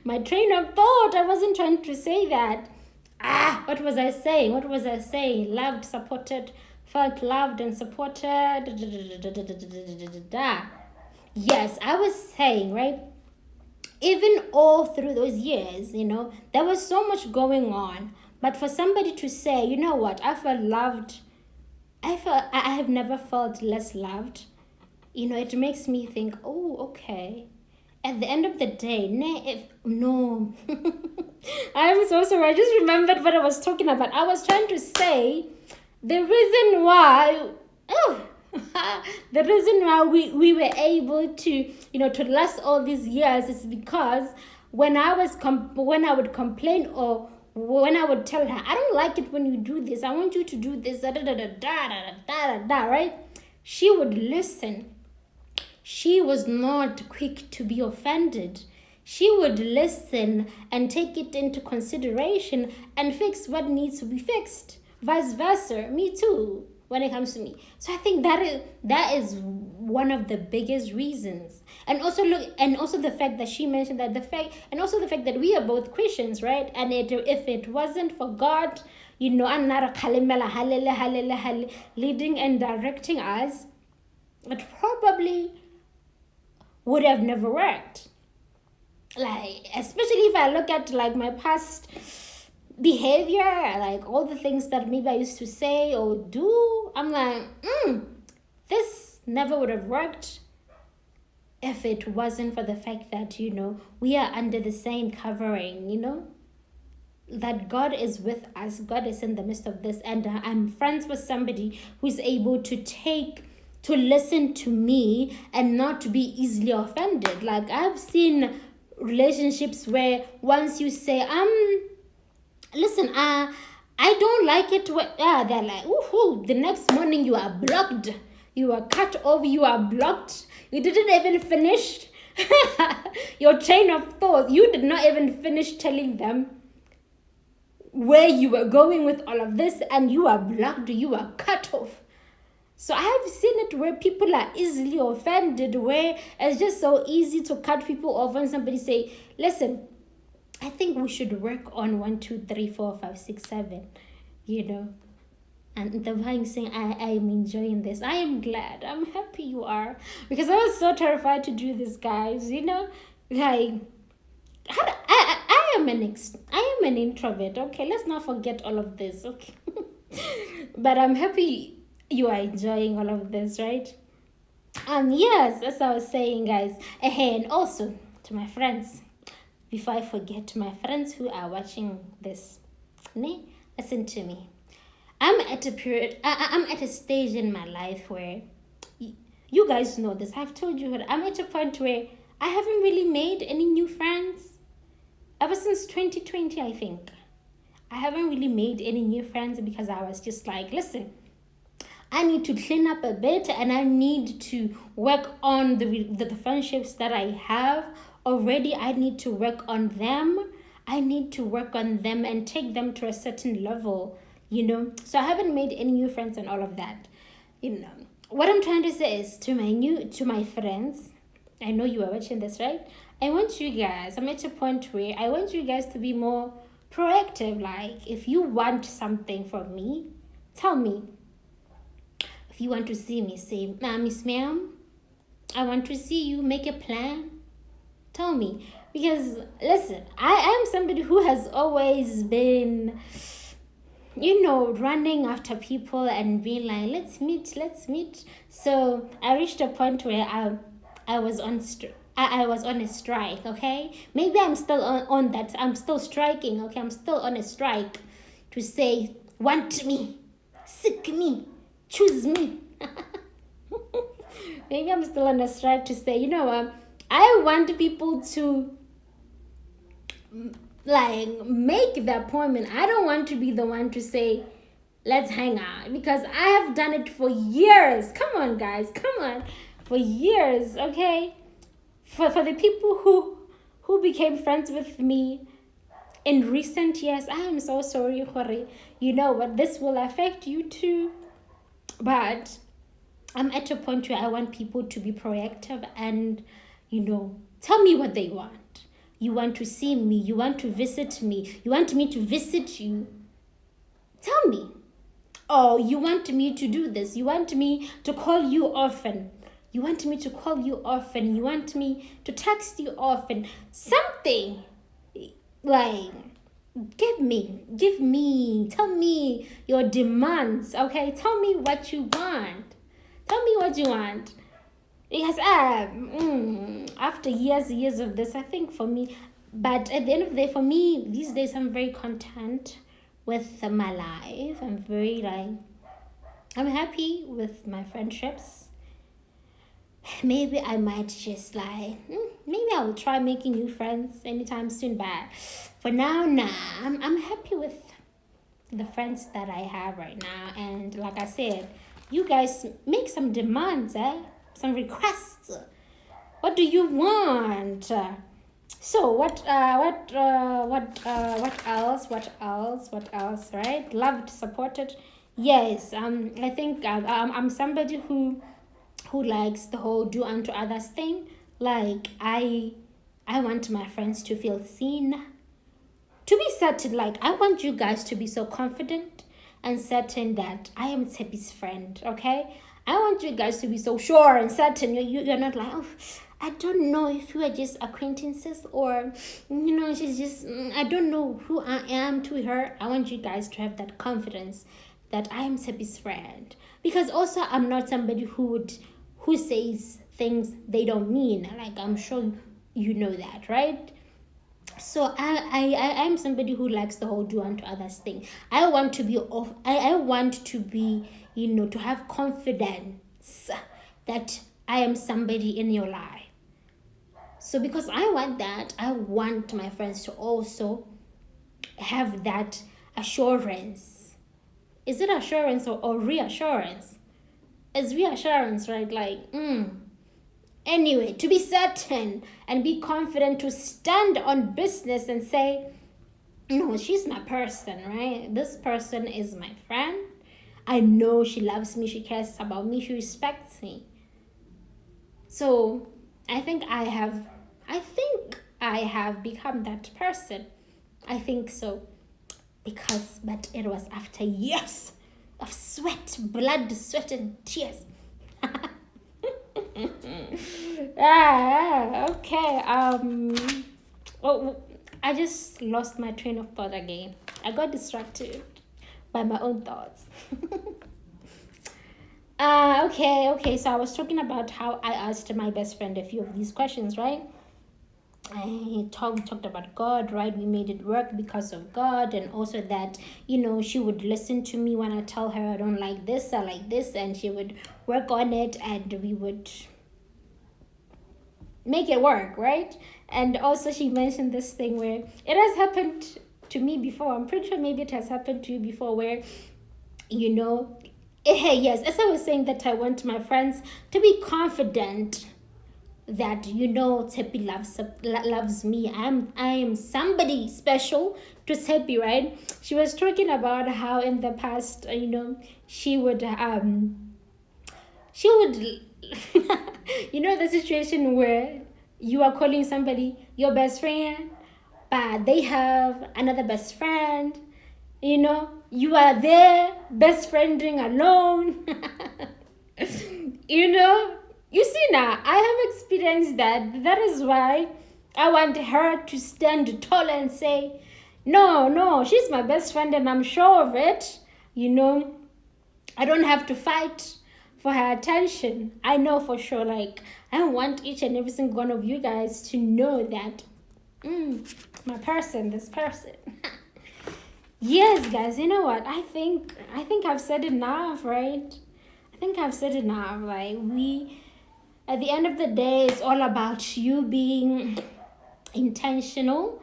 my train of thought. I wasn't trying to say that. What was I saying? Loved, supported, felt loved and supported. Yes, I was saying, right? even all through those years, there was so much going on. But for somebody to say, you know what, I felt loved, I have never felt less loved, it makes me think, oh, okay. At the end of the day, no. I'm so sorry. I just remembered what I was talking about. I was trying to say the reason why, the reason why we were able to, to last all these years is because when I would complain, or when I would tell her, I don't like it when you do this, I want you to do this, da da da da da da da da, right? She would listen. She was not quick to be offended. She would listen and take it into consideration and fix what needs to be fixed. Vice versa, me too, when it comes to me. So I think that is one of the biggest reasons. And also the fact that she mentioned that and also the fact that we are both Christians, right? And if it wasn't for God, leading and directing us, it probably would have never worked. Like, especially if I look at like my past behavior, like all the things that maybe I used to say or do, I'm like, this never would have worked if it wasn't for the fact that, we are under the same covering, that God is with us, God is in the midst of this, and I'm friends with somebody who's able to listen to me and not to be easily offended. Like, I've seen relationships where once you say, listen, I don't like it, they're like, ooh, the next morning you are blocked, you are cut off, you are blocked, you didn't even finish your train of thought, you did not even finish telling them where you were going with all of this, and you are blocked, you are cut off. So I have seen it where people are easily offended, where it's just so easy to cut people off when somebody say, listen, I think we should work on 1, 2, 3, 4, 5, 6, 7, And the one saying, I am enjoying this. I am glad. I'm happy you are. Because I was so terrified to do this, guys, Like, I am an introvert, okay? Let's not forget all of this, okay? But I'm happy you are enjoying all of this, right? Yes, as I was saying, guys. And also to my friends, before I forget, to my friends who are watching this, listen to me. I'm at a stage in my life where you guys know this. I've told you that I'm at a point where I haven't really made any new friends ever since 2020, I think. I haven't really made any new friends because I was just like, listen, I need to clean up a bit, and I need to work on the friendships that I have already. I need to work on them. I need to work on them and take them to a certain level, So I haven't made any new friends and all of that. What I'm trying to say is to my friends, I know you are watching this, right? I'm at a point where I want you guys to be more proactive. Like, if you want something from me, tell me. If you want to see me, say, Miss Ma'am, I want to see you, make a plan. Tell me. Because, listen, I am somebody who has always been, running after people and being like, let's meet. So I reached a point where I was on a strike, okay? Maybe I'm still on that. I'm still striking, okay? I'm still on a strike to say, want me, seek me, choose me. Maybe I'm still on a strike to say, I want people to like make the appointment. I don't want to be the one to say, let's hang out, because I have done it for years. Come on, guys, come on. For years, okay? For the people who became friends with me in recent years, I am so sorry, Hori. You know what? This will affect you too. But I'm at a point where I want people to be proactive and, tell me what they want. You want to see me. You want to visit me. You want me to visit you. Tell me. Oh, you want me to do this. You want me to call you often. You want me to call you often. You want me to text you often. Something like tell me your demands. Okay, tell me what you want. Yes, after years of this, I think for me, but at the end of the day, for me, these days, I'm very content with my life. I'm happy with my friendships. Maybe I might just maybe I'll try making new friends anytime soon, but for now, nah, I'm happy with the friends that I have right now. And like I said, you guys make some demands, some requests. What do you want? So what else, right? Loved, supported. Yes, I think I'm somebody who likes the whole do unto others thing. Like I want my friends to feel seen, to be certain. Like, I want you guys to be so confident and certain that I am Tepi's friend, okay? I want you guys to be so sure and certain. You're not like, oh, I don't know if we are just acquaintances, or, she's just, I don't know who I am to her. I want you guys to have that confidence that I am Tepi's friend. Because also, I'm not somebody who says things they don't mean. Like, I'm sure you know that, right? So I'm somebody who likes the whole do unto others thing. I want to be I want to be, to have confidence that I am somebody in your life. So because I want that, I want my friends to also have that assurance. Is it assurance or reassurance? It's reassurance, right? Like, anyway, to be certain and be confident, to stand on business and say, no, she's my person, right? This person is my friend. I know she loves me, she cares about me, she respects me. So I think I have become that person. I think so. But it was after years of blood, sweat, and tears. Okay. Oh, I just lost my train of thought again. I got distracted by my own thoughts. Okay. So I was talking about how I asked my best friend a few of these questions, right? We talked about God, right? We made it work because of God, and also that, she would listen to me when I tell her I don't like this, I like this, and she would work on it, and we would make it work, right? And also she mentioned this thing where it has happened to me before. I'm pretty sure maybe it has happened to you before, where, yes, as I was saying, that I want my friends to be confident that Tepi loves me. I am somebody special to Tepi, right? She was talking about how in the past, she would the situation where you are calling somebody your best friend, but they have another best friend. You are there best friending alone. You see, now I have experienced that. That is why I want her to stand tall and say, no, she's my best friend and I'm sure of it. I don't have to fight for her attention. I know for sure. Like, I want each and every single one of you guys to know that my person, this person. Yes, guys, you know what? I think I've said enough, right? I think I've said enough. Like, at the end of the day, it's all about you being intentional.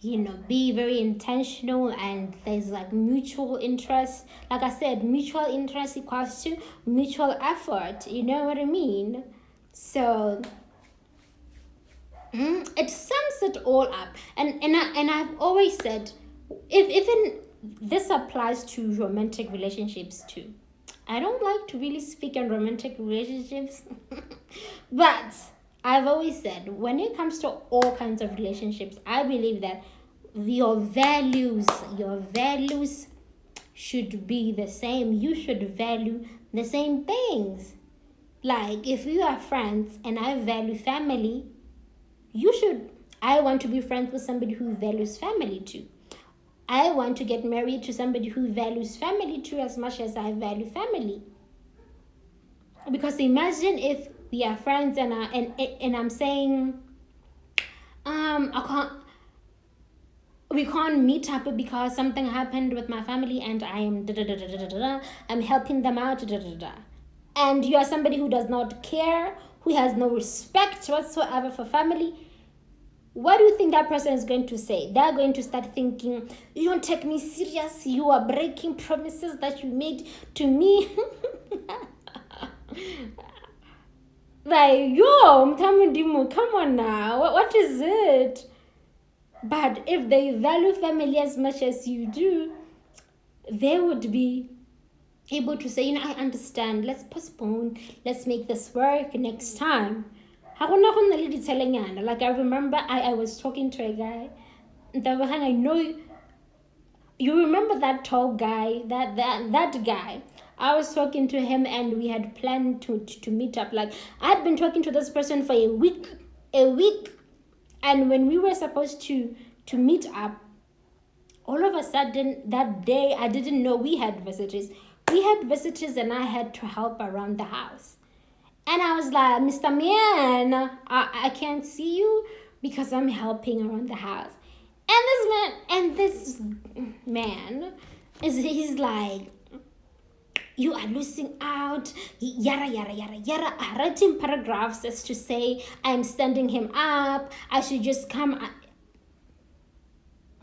Be very intentional, and there's like mutual interest. Like I said, mutual interest equals to mutual effort. You know what I mean? So it sums it all up. And I've always said, if even this applies to romantic relationships too. I don't like to really speak on romantic relationships, but I've always said, when it comes to all kinds of relationships, I believe that your values should be the same. You should value the same things. Like, if you are friends and I value family, you should. I want to be friends with somebody who values family too. I want to get married to somebody who values family too as much as I value family. Because imagine if we are friends and I'm saying, I can't. We can't meet up because something happened with my family and I am da da da da da da da. I'm helping them out da da da. And you are somebody who does not care, who has no respect whatsoever for family. What do you think that person is going to say? They're going to start thinking, you don't take me serious, you are breaking promises that you made to me. Like, yo, Mtamudimo, come on now, what is it? But if they value family as much as you do, they would be able to say, I understand, let's postpone, let's make this work next time. Like, I remember I was talking to a guy, I know you remember that tall guy, that guy. I was talking to him and we had planned to meet up. Like, I'd been talking to this person for a week. And when we were supposed to meet up, all of a sudden that day, I didn't know we had visitors. We had visitors and I had to help around the house. And I was like, Mr. Man, I can't see you because I'm helping around the house. And this man, he's like, you are losing out, yada yada yada yada, writing paragraphs as to say I'm standing him up, I should just come.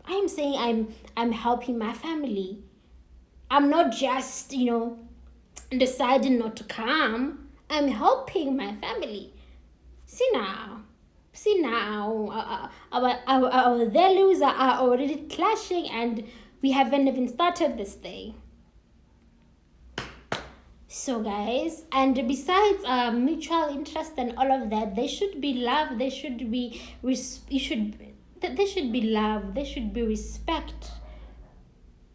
I'm saying I'm helping my family. I'm not just, deciding not to come. I'm helping my family. See now, our values are already clashing and we haven't even started this day. So mutual interest and all of that, they should be loved, they should be loved, there should be respect.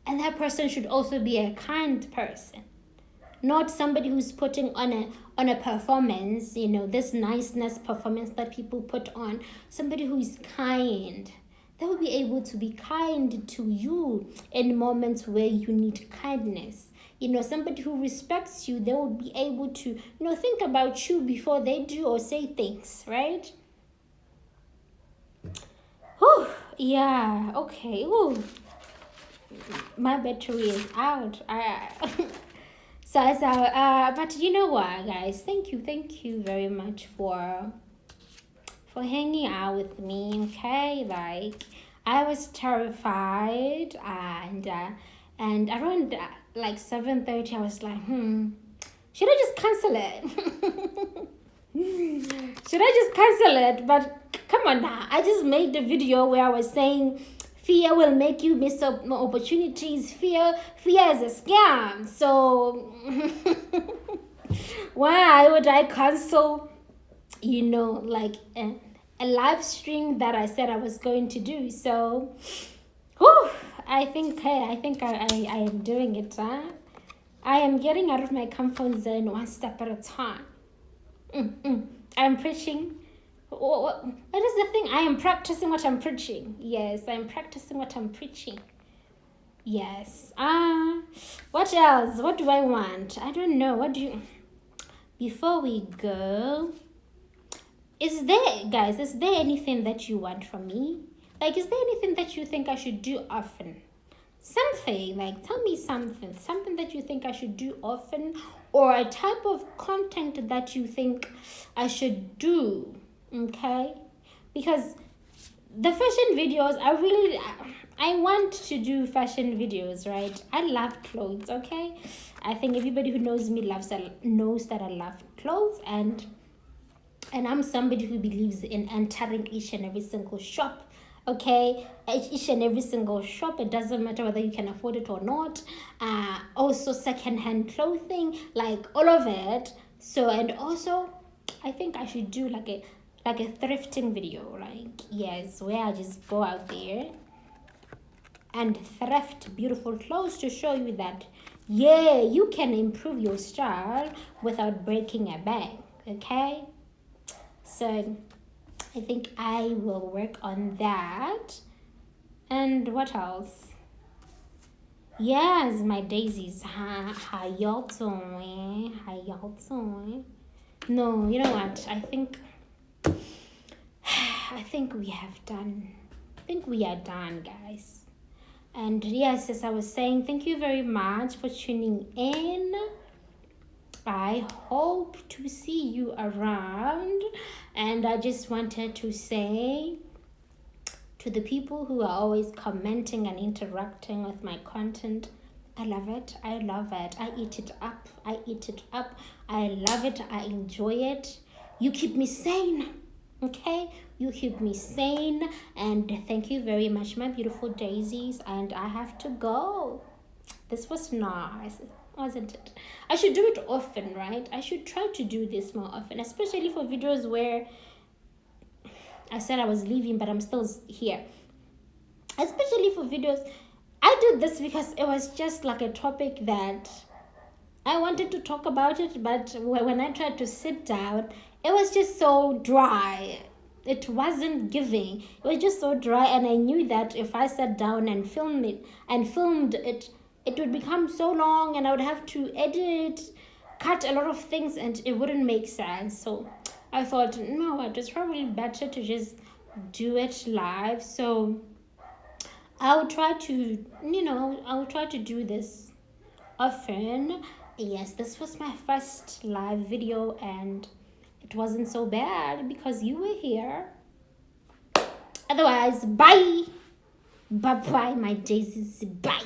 And that person should also be a kind person. Not somebody who's putting on a performance, this niceness performance that people put on. Somebody who is kind. They will be able to be kind to you in moments where you need kindness. Somebody who respects you, they will be able to, think about you before they do or say things, right? Whew, yeah, okay. Ooh, my battery is out. But you know what, guys? Thank you very much for hanging out with me. Okay, like I was terrified, and around like 7:30, I was like, should I just cancel it? Should I just cancel it? But come on now, I just made the video where I was saying fear will make you miss opportunities. Fear is a scam. So why would I cancel, like a live stream that I said I was going to do? So, I think I am doing it. I am getting out of my comfort zone one step at a time. I'm preaching. What is the thing? I am practicing what I'm preaching. Yes, I'm practicing what I'm preaching. Yes. What else? What do I want? I don't know. What do you... Before we go, is there anything that you want from me? Like, is there anything that you think I should do often? Something, like, tell me something that you think I should do often, or a type of content that you think I should do, okay? Because the fashion videos, I want to do fashion videos, right? I love clothes, okay? I think everybody who knows me knows that I love clothes, and I'm somebody who believes in entering each and every single shop. Okay, each and every single shop. It doesn't matter whether you can afford it or not. Also secondhand clothing, like all of it. So, and also, I think I should do like a thrifting video, like, yes, where I just go out there and thrift beautiful clothes to show you that Yeah, you can improve your style without breaking a bank. Okay, so I think I will work on that. And what else? Yes, my daisies. How y'all doing? How y'all doing? No, you know what? I think we have done. I think we are done, guys. And yes, as I was saying, thank you very much for tuning in. I hope to see you around. And I just wanted to say to the people who are always commenting and interacting with my content, I love it. I love it. I eat it up. I eat it up. I love it. I enjoy it. You keep me sane. Okay? You keep me sane. And thank you very much, my beautiful daisies. And I have to go. This was nice, wasn't it? I should do it often, right? I should try to do this more often, especially for videos where I said I was leaving, but I'm still here. Especially for videos. I did this because it was just like a topic that I wanted to talk about it, but when I tried to sit down, it was just so dry. It wasn't giving. It was just so dry, and I knew that if I sat down and filmed it, it would become so long, and I would have to edit, cut a lot of things, and it wouldn't make sense. So I thought, no, it is probably better to just do it live. So I'll try to, I'll try to do this often. Yes, this was my first live video and it wasn't so bad because you were here. Otherwise, bye. Bye bye, my daisies. Bye.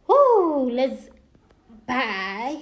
Whoo, let's bye.